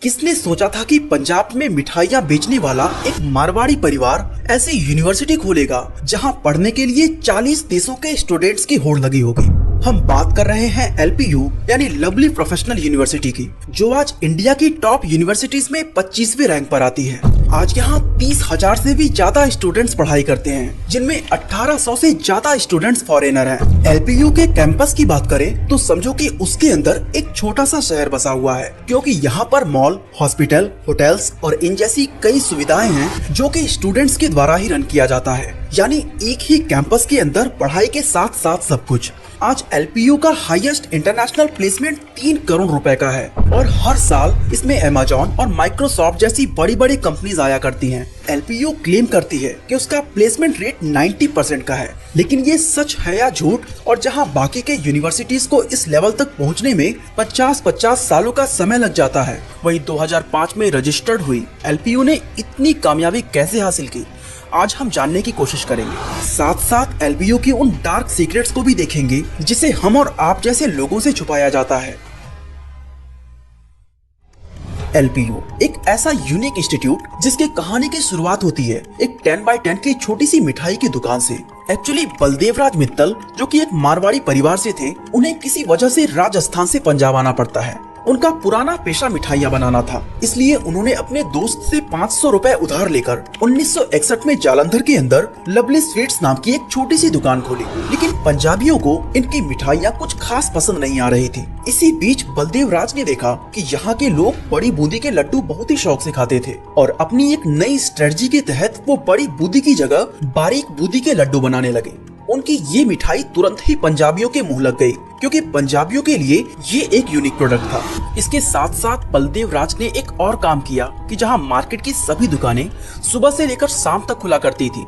किसने सोचा था कि पंजाब में मिठाइयाँ बेचने वाला एक मारवाड़ी परिवार ऐसी यूनिवर्सिटी खोलेगा जहां पढ़ने के लिए 40 देशों के स्टूडेंट्स की होड़ लगी होगी। हम बात कर रहे हैं LPU यानी लवली प्रोफेशनल यूनिवर्सिटी की, जो आज इंडिया की टॉप यूनिवर्सिटीज में 25वें रैंक पर आती है। आज यहाँ 30,000 से भी ज्यादा स्टूडेंट्स पढ़ाई करते हैं, जिनमें 1800 से ज्यादा स्टूडेंट्स फॉरेनर हैं। LPU के कैंपस की बात करें तो समझो कि उसके अंदर एक छोटा सा शहर बसा हुआ है, क्योंकि यहाँ पर मॉल, हॉस्पिटल, होटल्स और इन जैसी कई सुविधाएं हैं जो कि स्टूडेंट्स के द्वारा ही रन किया जाता है। यानी एक ही कैंपस के अंदर पढ़ाई के साथ साथ सब कुछ। आज LPU का हाईएस्ट इंटरनेशनल प्लेसमेंट 3 करोड़ रुपए का है और हर साल इसमें Amazon और Microsoft जैसी बड़ी बड़ी कंपनीज आया करती हैं। LPU क्लेम करती है कि उसका प्लेसमेंट रेट 90% का है, लेकिन ये सच है या झूठ? और जहां बाकी के यूनिवर्सिटीज को इस लेवल तक पहुंचने में 50 सालों का समय लग जाता है, वहीं 2005 में रजिस्टर्ड हुई LPU ने इतनी कामयाबी कैसे हासिल की, आज हम जानने की कोशिश करेंगे। साथ साथ LPU की उन डार्क सीक्रेट्स को भी देखेंगे जिसे हम और आप जैसे लोगों से छुपाया जाता है। LPU एक ऐसा यूनिक इंस्टीट्यूट जिसके कहानी की शुरुआत होती है एक 10x10 की छोटी सी मिठाई की दुकान से। एक्चुअली बलदेव राज मित्तल, जो कि एक मारवाड़ी परिवार से थे, उन्हें किसी वजह से राजस्थान से पंजाब आना पड़ता है। उनका पुराना पेशा मिठाइयाँ बनाना था, इसलिए उन्होंने अपने दोस्त से 500 रुपए उधार लेकर 1961 में जालंधर के अंदर लवली स्वीट्स नाम की एक छोटी सी दुकान खोली। लेकिन पंजाबियों को इनकी मिठाइयाँ कुछ खास पसंद नहीं आ रही थी। इसी बीच बलदेव राज ने देखा कि यहाँ के लोग बड़ी बूंदी के लड्डू बहुत ही शौक से खाते थे और अपनी एक नई स्ट्रेटजी के तहत वो बड़ी बूंदी की जगह बारीक बूंदी के लड्डू बनाने लगे। उनकी ये मिठाई तुरंत ही पंजाबियों के मुंह लग गई, क्योंकि पंजाबियों के लिए ये एक यूनिक प्रोडक्ट था। इसके साथ साथ बलदेव राज ने एक और काम किया कि जहां मार्केट की सभी दुकानें सुबह से लेकर शाम तक खुला करती थी,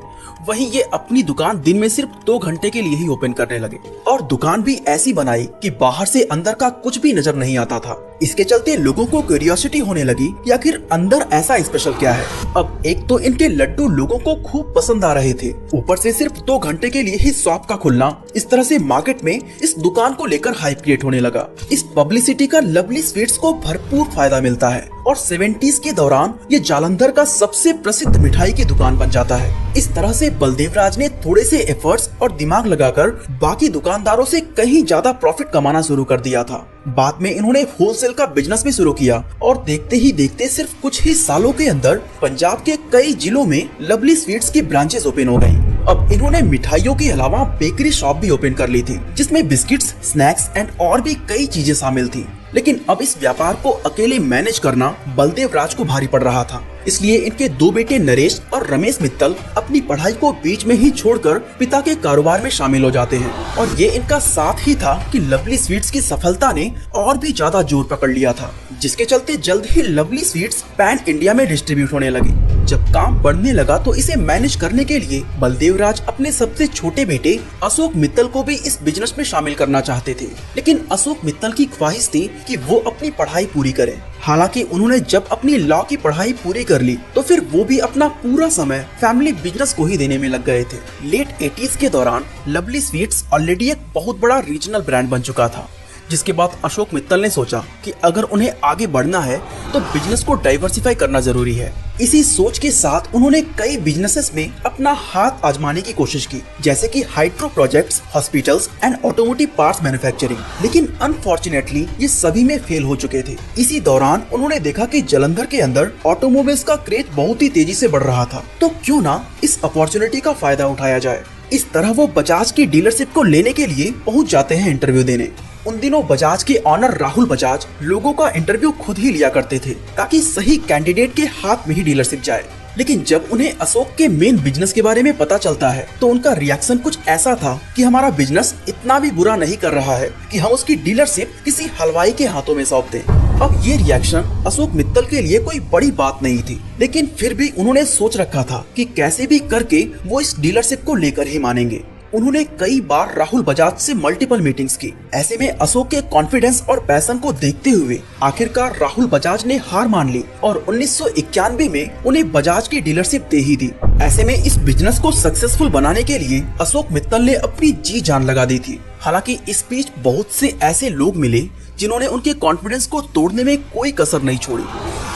वहीं ये अपनी दुकान दिन में सिर्फ 2 घंटे के लिए ही ओपन करने लगे। और दुकान भी ऐसी बनाई कि बाहर से अंदर का कुछ भी नजर नहीं आता था। इसके चलते लोगों को क्यूरियोसिटी होने लगी कि आखिर अंदर ऐसा स्पेशल क्या है। अब एक तो इनके लड्डू लोगों को खूब पसंद आ रहे थे, ऊपर से सिर्फ 2 घंटे के लिए ही शॉप का खुलना, इस तरह से मार्केट में इस दुकान को लेकर हाइप क्रिएट होने लगा। इस पब्लिसिटी का लवली स्वीट्स को भरपूर फायदा मिलता है और 70s के दौरान ये जालंधर का सबसे प्रसिद्ध मिठाई की दुकान बन जाता है। इस तरह से बलदेव राज ने थोड़े से एफर्ट्स और दिमाग लगाकर बाकी दुकानदारों से कहीं ज्यादा प्रॉफिट कमाना शुरू कर दिया था। बाद में इन्होंने होलसेल का बिजनेस भी शुरू किया और देखते ही देखते सिर्फ कुछ ही सालों के अंदर पंजाब के कई जिलों में लवली स्वीट्स की ब्रांचेस ओपन हो गयी। अब इन्होंने मिठाइयों के अलावा बेकरी शॉप भी ओपन कर ली थी, जिसमें बिस्किट्स, स्नैक्स एंड और भी कई चीजें शामिल थी। लेकिन अब इस व्यापार को अकेले मैनेज करना बलदेव राज को भारी पड़ रहा था, इसलिए इनके 2 बेटे नरेश और रमेश मित्तल अपनी पढ़ाई को बीच में ही छोड़कर पिता के कारोबार में शामिल हो जाते हैं। और ये इनका साथ ही था कि लवली स्वीट्स की सफलता ने और भी ज्यादा जोर पकड़ लिया था, जिसके चलते जल्द ही लवली स्वीट्स पैन इंडिया में डिस्ट्रीब्यूट होने लगी। जब काम बढ़ने लगा तो इसे मैनेज करने के लिए बलदेव राज अपने सबसे छोटे बेटे अशोक मित्तल को भी इस बिजनेस में शामिल करना चाहते थे, लेकिन अशोक मित्तल की ख्वाहिश थी कि वो अपनी पढ़ाई पूरी करें। हालांकि उन्होंने जब अपनी लॉ की पढ़ाई पूरी कर ली तो फिर वो भी अपना पूरा समय फैमिली बिजनेस को ही देने में लग गए थे। लेट 80s के दौरान लवली स्वीट्स ऑलरेडी एक बहुत बड़ा रीजनल ब्रांड बन चुका था, जिसके बाद अशोक मित्तल ने सोचा कि अगर उन्हें आगे बढ़ना है तो बिजनेस को डाइवर्सिफाई करना जरूरी है। इसी सोच के साथ उन्होंने कई बिजनेसेस में अपना हाथ आजमाने की कोशिश की, जैसे कि hydro projects, hospitals and automotive parts manufacturing, लेकिन अनफॉर्चुनेटली ये सभी में फेल हो चुके थे। इसी दौरान उन्होंने देखा कि जालंधर के अंदर ऑटोमोबाइल्स का क्रेज बहुत ही तेजी से बढ़ रहा था, तो क्यों ना इस अपॉर्चुनिटी का फायदा उठाया जाए। इस तरह वो बजाज की डीलरशिप को लेने के लिए पहुंच जाते हैं इंटरव्यू देने। उन दिनों बजाज के ऑनर राहुल बजाज लोगों का इंटरव्यू खुद ही लिया करते थे, ताकि सही कैंडिडेट के हाथ में ही डीलरशिप जाए। लेकिन जब उन्हें अशोक के मेन बिजनेस के बारे में पता चलता है तो उनका रिएक्शन कुछ ऐसा था कि हमारा बिजनेस इतना भी बुरा नहीं कर रहा है कि हम उसकी डीलरशिप किसी हलवाई के हाथों में सौंप दें। अब ये रिएक्शन अशोक मित्तल के लिए कोई बड़ी बात नहीं थी, लेकिन फिर भी उन्होंने सोच रखा था कि कैसे भी करके वो इस डीलरशिप को लेकर ही मानेंगे। उन्होंने कई बार राहुल बजाज से मल्टीपल मीटिंग्स की। ऐसे में अशोक के कॉन्फिडेंस और पैशन को देखते हुए आखिरकार राहुल बजाज ने हार मान ली और 1991 में उन्हें बजाज की डीलरशिप दे ही दी। ऐसे में इस बिजनेस को सक्सेसफुल बनाने के लिए अशोक मित्तल ने अपनी जी जान लगा दी थी। हालांकि इस बीच बहुत से ऐसे लोग मिले जिन्होंने उनके कॉन्फिडेंस को तोड़ने में कोई कसर नहीं छोड़ी।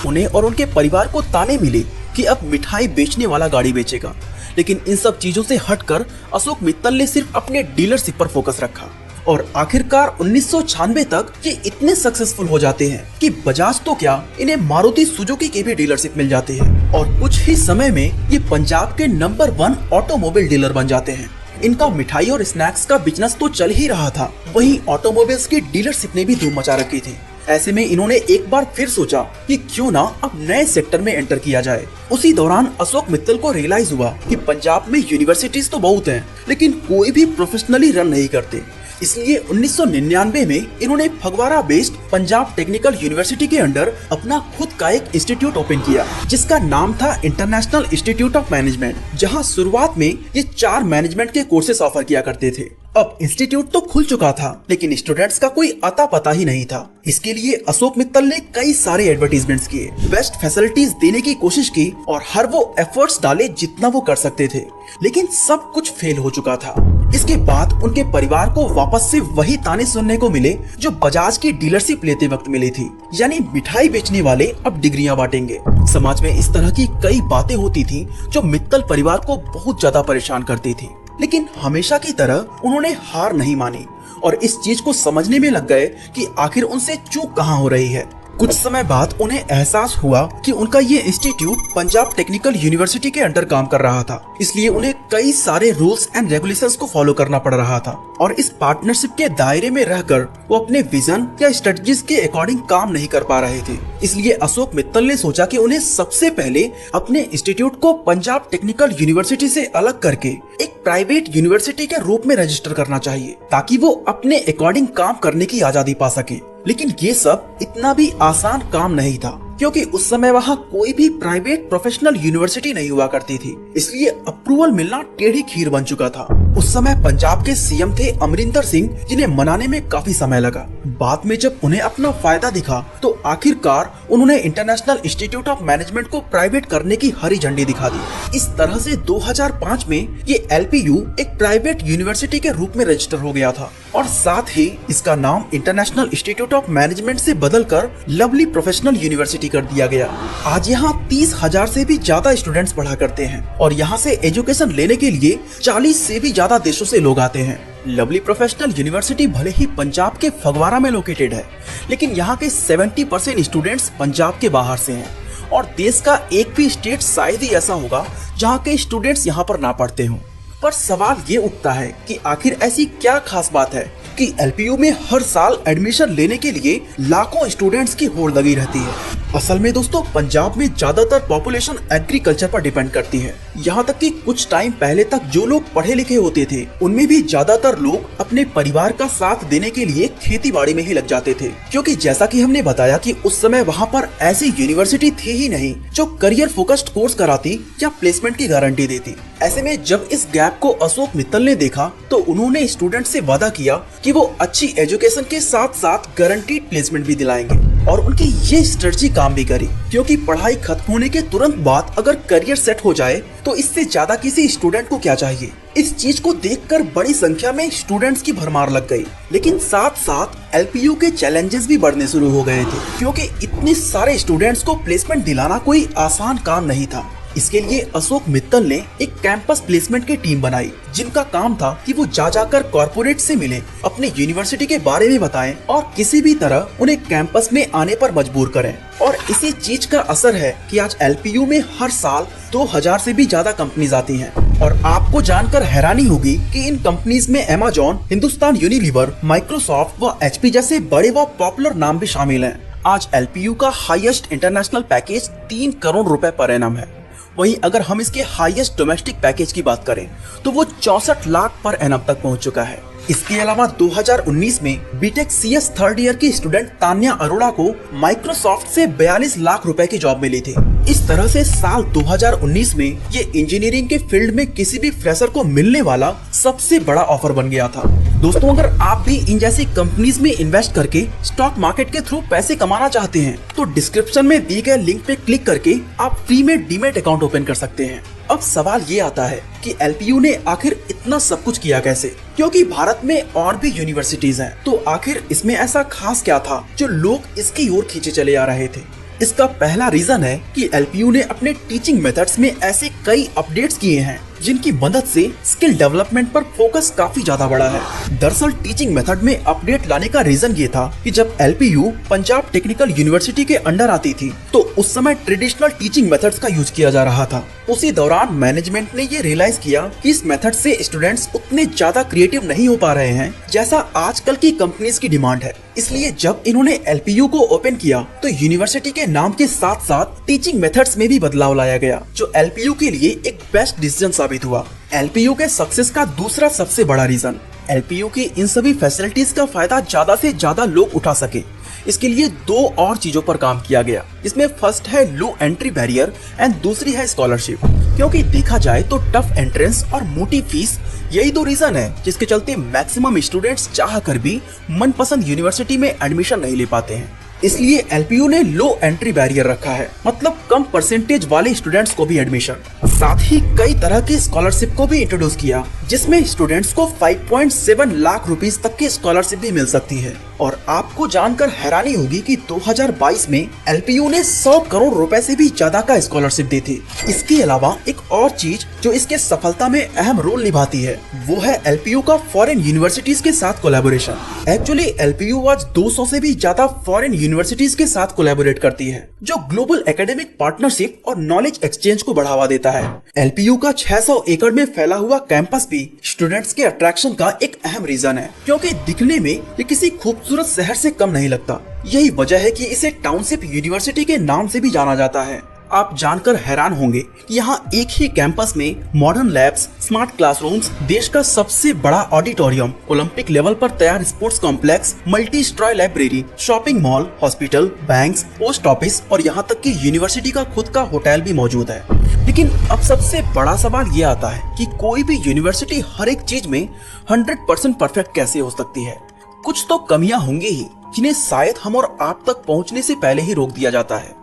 उन्हें और उनके परिवार को ताने मिले कि अब मिठाई बेचने वाला गाड़ी बेचेगा, लेकिन इन सब चीजों से हटकर अशोक मित्तल ने सिर्फ अपने डीलरशिप पर फोकस रखा और आखिरकार 1996 तक ये इतने सक्सेसफुल हो जाते हैं कि बजाज तो क्या, इन्हें मारुति सुजुकी की भी डीलरशिप मिल जाती है और कुछ ही समय में ये पंजाब के नंबर 1 ऑटोमोबाइल डीलर बन जाते हैं। इनका मिठाई और स्नैक्स का बिजनेस तो चल ही रहा था, वहीं ऑटोमोबाइल्स की डीलरशिप ने भी धूम मचा रखी थी। ऐसे में इन्होंने एक बार फिर सोचा कि क्यों ना अब नए सेक्टर में एंटर किया जाए। उसी दौरान अशोक मित्तल को रियलाइज हुआ कि पंजाब में यूनिवर्सिटीज तो बहुत हैं, लेकिन कोई भी प्रोफेशनली रन नहीं करते। इसलिए 1999 में इन्होंने Phagwara based Punjab technical university के अंडर अपना खुद का एक इंस्टीट्यूट ओपन किया, जिसका नाम था इंटरनेशनल इंस्टीट्यूट ऑफ मैनेजमेंट, जहां शुरुआत में ये 4 मैनेजमेंट के कोर्सेस ऑफर किया करते थे। अब इंस्टीट्यूट तो खुल चुका था, लेकिन स्टूडेंट्स का कोई अता पता ही नहीं था। इसके लिए अशोक मित्तल ने कई सारे एडवर्टीजमेंट्स किए, बेस्ट फैसिलिटीज देने की कोशिश की और हर वो एफर्ट्स डाले जितना वो कर सकते थे, लेकिन सब कुछ फेल हो चुका था। इसके बाद उनके परिवार को वापस से वही ताने सुनने को मिले जो बजाज की डीलरशिप लेते वक्त मिली थी, यानी मिठाई बेचने वाले अब डिग्रियां बांटेंगे। समाज में इस तरह की कई बातें होती थी जो मित्तल परिवार को बहुत ज्यादा परेशान करती थी, लेकिन हमेशा की तरह उन्होंने हार नहीं मानी और इस चीज को समझने में लग गए कि आखिर उनसे चूक कहाँ हो रही है। कुछ समय बाद उन्हें एहसास हुआ कि उनका ये इंस्टीट्यूट पंजाब टेक्निकल यूनिवर्सिटी के अंडर काम कर रहा था, इसलिए उन्हें कई सारे रूल्स एंड रेगुलेशंस को फॉलो करना पड़ रहा था और इस पार्टनरशिप के दायरे में रहकर वो अपने विजन या स्ट्रेटजीज के अकॉर्डिंग काम नहीं कर पा रहे थे। इसलिए अशोक मित्तल ने सोचा कि उन्हें सबसे पहले अपने इंस्टीट्यूट को पंजाब टेक्निकल यूनिवर्सिटी से अलग करके एक प्राइवेट यूनिवर्सिटी के रूप में रजिस्टर करना चाहिए, ताकि वो अपने अकॉर्डिंग काम करने की आजादी पा सके। लेकिन ये सब इतना भी आसान काम नहीं था, क्योंकि उस समय वहाँ कोई भी प्राइवेट प्रोफेशनल यूनिवर्सिटी नहीं हुआ करती थी, इसलिए अप्रूवल मिलना टेढ़ी खीर बन चुका था। उस समय पंजाब के सीएम थे अमरिंदर सिंह, जिन्हें मनाने में काफी समय लगा। बाद में जब उन्हें अपना फायदा दिखा तो आखिरकार उन्होंने इंटरनेशनल इंस्टीट्यूट ऑफ मैनेजमेंट को प्राइवेट करने की हरी झंडी दिखा दी। इस तरह से 2005 में ये एलपीयू एक प्राइवेट यूनिवर्सिटी के रूप में रजिस्टर हो गया था और साथ ही इसका नाम इंटरनेशनल इंस्टीट्यूट ऑफ मैनेजमेंट से बदलकर लवली प्रोफेशनल यूनिवर्सिटी कर दिया गया। आज यहाँ 30,000 से भी ज्यादा स्टूडेंट्स पढ़ा करते हैं और यहाँ से एजुकेशन लेने के लिए 40 से भी ज्यादा देशों से लोग आते हैं। लवली प्रोफेशनल यूनिवर्सिटी भले ही पंजाब के फगवाड़ा में लोकेटेड है, लेकिन यहाँ के 70% स्टूडेंट्स पंजाब के बाहर से हैं और देश का एक भी स्टेट शायद ही ऐसा होगा जहाँ के स्टूडेंट्स यहाँ पर ना पढ़ते हों। पर सवाल ये उठता है कि आखिर ऐसी क्या खास बात है कि एलपीयू में हर साल एडमिशन लेने के लिए लाखों स्टूडेंट्स की होड़ लगी रहती है। असल में दोस्तों, पंजाब में ज्यादातर पॉपुलेशन एग्रीकल्चर पर डिपेंड करती है। यहाँ तक कि कुछ टाइम पहले तक जो लोग पढ़े लिखे होते थे, उनमें भी ज्यादातर लोग अपने परिवार का साथ देने के लिए खेती बाड़ी में ही लग जाते थे, क्योंकि जैसा कि हमने बताया कि उस समय वहाँ पर ऐसी यूनिवर्सिटी थी ही नहीं जो करियर फोकस्ड कोर्स कराती या प्लेसमेंट की गारंटी देती। ऐसे में जब इस गैप को अशोक मित्तल ने देखा तो उन्होंने स्टूडेंट से वादा किया कि वो अच्छी एजुकेशन के साथ साथ गारंटीड प्लेसमेंट भी दिलाएंगे और उनकी ये स्ट्रेटजी काम भी करी, क्योंकि पढ़ाई खत्म होने के तुरंत बाद अगर करियर सेट हो जाए तो इससे ज्यादा किसी स्टूडेंट को क्या चाहिए। इस चीज को देखकर बड़ी संख्या में स्टूडेंट्स की भरमार लग गई, लेकिन साथ साथ एलपीयू के चैलेंजेस भी बढ़ने शुरू हो गए थे, क्योंकि इतने सारे स्टूडेंट्स को प्लेसमेंट दिलाना कोई आसान काम नहीं था। इसके लिए अशोक मित्तल ने एक कैंपस प्लेसमेंट की टीम बनाई, जिनका काम था कि वो जाकर कॉर्पोरेट से मिले, अपने यूनिवर्सिटी के बारे में बताएं और किसी भी तरह उन्हें कैंपस में आने पर मजबूर करें। और इसी चीज का असर है कि आज एलपीयू में हर साल 2000 से भी ज्यादा कंपनीज आती हैं और आपको जानकर हैरानी होगी कि इन कंपनीज में अमेज़न, हिंदुस्तान यूनिलीवर, माइक्रोसॉफ्ट व एचपी जैसे बड़े व पॉपुलर नाम भी शामिल हैं। आज एलपीयू का हाईएस्ट इंटरनेशनल पैकेज 3 करोड़ रुपए पर एनम है। वहीं अगर हम इसके हाईएस्ट डोमेस्टिक पैकेज की बात करें तो वो 64 लाख पर एनम तक पहुंच चुका है। इसके अलावा 2019 में बीटेक सीएस थर्ड ईयर की स्टूडेंट तान्या अरोड़ा को माइक्रोसॉफ्ट से 42 लाख रुपए की जॉब मिली थी। इस तरह से साल 2019 में ये इंजीनियरिंग के फील्ड में किसी भी फ्रेशर को मिलने वाला सबसे बड़ा ऑफर बन गया था। दोस्तों, अगर आप भी इन जैसी कंपनीज में इन्वेस्ट करके स्टॉक मार्केट के थ्रू पैसे कमाना चाहते हैं तो डिस्क्रिप्शन में दिए गए लिंक पे क्लिक करके आप फ्री में डीमैट अकाउंट ओपन कर सकते हैं। अब सवाल ये आता है कि एलपीयू ने आखिर इतना सब कुछ किया कैसे, क्योंकि भारत में और भी यूनिवर्सिटीज हैं, तो आखिर इसमें ऐसा खास क्या था जो लोग इसकी ओर खींचे चले आ रहे थे। इसका पहला रीजन है कि एलपीयू ने अपने टीचिंग मेथड्स में ऐसे कई अपडेट्स किए हैं जिनकी मदद से स्किल डेवलपमेंट पर फोकस काफी ज्यादा बढ़ा है। दरअसल टीचिंग मेथड में अपडेट लाने का रीजन ये था कि जब एलपीयू पंजाब टेक्निकल यूनिवर्सिटी के अंडर आती थी तो उस समय ट्रेडिशनल टीचिंग मेथड्स का यूज किया जा रहा था। उसी दौरान मैनेजमेंट ने ये रियलाइज किया कि इस मेथड से स्टूडेंट्स उतने ज्यादा क्रिएटिव नहीं हो पा रहे हैं जैसा आजकल की कंपनीज की डिमांड है। इसलिए जब इन्होंने एलपीयू को ओपन किया तो यूनिवर्सिटी के नाम के साथ साथ टीचिंग मेथड्स में भी बदलाव लाया गया, जो एलपीयू के लिए एक बेस्ट डिसीजन साबित हुआ। एलपीयू के सक्सेस का दूसरा सबसे बड़ा रीजन, एलपीयू की इन सभी फैसिलिटीज का फायदा ज्यादा से ज्यादा लोग उठा सके। इसके लिए दो और चीजों पर काम किया गया, जिसमें फर्स्ट है लो एंट्री बैरियर एंड दूसरी है स्कॉलरशिप। क्योंकि देखा जाए तो टफ एंट्रेंस और मोटी फीस यही दो रीजन है जिसके चलते मैक्सिमम स्टूडेंट्स चाह कर भी मनपसंद यूनिवर्सिटी में एडमिशन नहीं ले पाते हैं। इसलिए एलपीयू ने लो एंट्री बैरियर रखा है, मतलब कम परसेंटेज वाले स्टूडेंट्स को भी एडमिशन। साथ ही कई तरह की स्कॉलरशिप को भी इंट्रोड्यूस किया, जिसमें स्टूडेंट्स को 5.7 लाख रुपीस तक की स्कॉलरशिप भी मिल सकती है। और आपको जानकर हैरानी होगी कि 2022 में एलपीयू ने 100 करोड़ रुपए से भी ज्यादा का स्कॉलरशिप दी थी। इसके अलावा एक और चीज जो इसके सफलता में अहम रोल निभाती है वो है एलपीयू का फॉरेन यूनिवर्सिटीज के साथ कोलैबोरेशन। एक्चुअली एलपीयू आज 200 से भी ज्यादा फॉरेन यूनिवर्सिटीज के साथ कोलैबोरेट करती है, जो ग्लोबल एकेडमिक पार्टनरशिप और नॉलेज एक्सचेंज को बढ़ावा देता है। एलपीयू का 600 एकड़ में फैला हुआ कैंपस भी स्टूडेंट्स के अट्रैक्शन का एक अहम रीजन है, क्योंकि दिखने में ये किसी खूबसूरत शहर से कम नहीं लगता। यही वजह है कि इसे टाउनशिप यूनिवर्सिटी के नाम से भी जाना जाता है। आप जानकर हैरान होंगे कि यहाँ एक ही कैंपस में मॉडर्न लैब्स, स्मार्ट क्लासरूम्स, देश का सबसे बड़ा ऑडिटोरियम, ओलंपिक लेवल पर तैयार sports complex, multi storey library, shopping mall, hospital, banks, post office और यहाँ तक कि यूनिवर्सिटी का खुद का होटल भी मौजूद है। लेकिन अब सबसे बड़ा सवाल ये आता है कि कोई भी यूनिवर्सिटी हर एक चीज में 100% परफेक्ट कैसे हो सकती है। कुछ तो कमियां होंगी ही जिन्हें शायद हम और आप तक पहुंचने से पहले ही रोक दिया जाता है।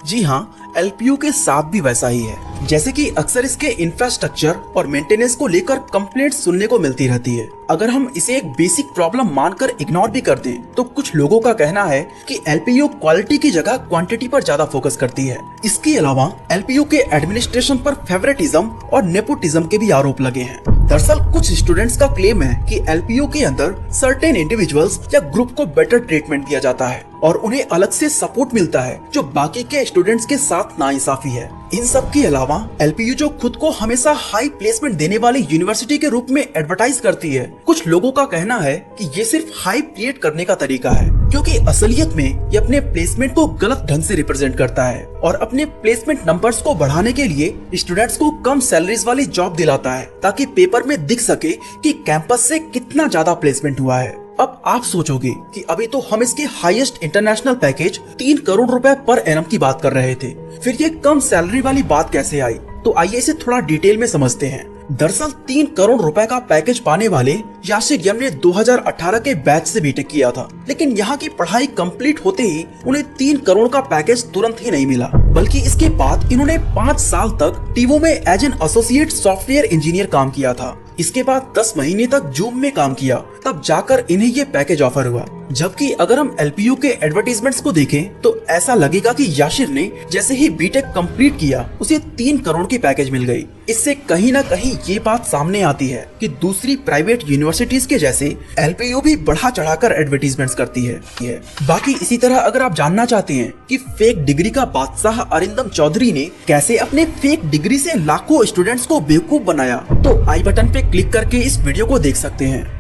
जी हाँ, एलपीयू के साथ भी वैसा ही है। जैसे कि अक्सर इसके इंफ्रास्ट्रक्चर और मेंटेनेंस को लेकर कंप्लेंट सुनने को मिलती रहती है। अगर हम इसे एक बेसिक प्रॉब्लम मानकर इग्नोर भी कर दें तो कुछ लोगों का कहना है कि एलपीयू क्वालिटी की जगह क्वांटिटी पर ज्यादा फोकस करती है। इसके अलावा एलपीयू के एडमिनिस्ट्रेशन पर फेवरेटिज्म और नेपोटिज्म के भी आरोप लगे हैं। दरअसल कुछ स्टूडेंट्स का क्लेम है कि एलपीयू के अंदर सर्टेन इंडिविजुअल्स या ग्रुप को बेटर ट्रीटमेंट दिया जाता है और उन्हें अलग से सपोर्ट मिलता है, जो बाकी के स्टूडेंट्स के साथ नाइंसाफी है। इन सब के अलावा एलपीयू जो खुद को हमेशा हाई प्लेसमेंट देने वाली यूनिवर्सिटी के रूप में एडवर्टाइज करती है, कुछ लोगों का कहना है कि ये सिर्फ हाइप क्रिएट करने का तरीका है, क्योंकि असलियत में ये अपने प्लेसमेंट को गलत ढंग से रिप्रेजेंट करता है और अपने प्लेसमेंट नंबर्स को बढ़ाने के लिए स्टूडेंट्स को कम सैलरीज वाली जॉब दिलाता है, ताकि पेपर में दिख सके कि कैंपस से कितना ज्यादा प्लेसमेंट हुआ है। अब आप सोचोगे कि अभी तो हम इसके हाईएस्ट इंटरनेशनल पैकेज 3 करोड़ रुपए पर एनम की बात कर रहे थे, फिर ये कम सैलरी वाली बात कैसे आई? तो आइए इसे थोड़ा डिटेल में समझते हैं। दरअसल 3 करोड़ रुपए का पैकेज पाने वाले यासिर यम ने 2018 के बैच से बीटेक किया था, लेकिन यहाँ की पढ़ाई कंप्लीट होते ही उन्हें 3 करोड़ का पैकेज तुरंत ही नहीं मिला, बल्कि इसके बाद इन्होंने 5 साल तक टीवो में as an associate software engineer काम किया था। इसके बाद 10 महीने तक जूम में काम किया, तब जाकर इन्हें ये पैकेज ऑफर हुआ। जबकि अगर हम एलपीयू के एडवर्टीजमेंट्स को देखें तो ऐसा लगेगा कि यासिर ने जैसे ही बीटेक कंप्लीट किया उसे 3 करोड़ की पैकेज मिल गई। इससे कहीं ना कहीं ये बात सामने आती है कि दूसरी प्राइवेट यूनिवर्सिटीज के जैसे एलपीयू भी बढ़ा चढ़ाकर एडवर्टीजमेंट्स करती है। बाकी इसी तरह अगर आप जानना चाहते हैं कि फेक डिग्री का बादशाह अरिंदम चौधरी ने कैसे अपने फेक डिग्री से लाखों स्टूडेंट्स को बेवकूफ बनाया, तो आई बटन पे क्लिक करके इस वीडियो को देख सकते हैं।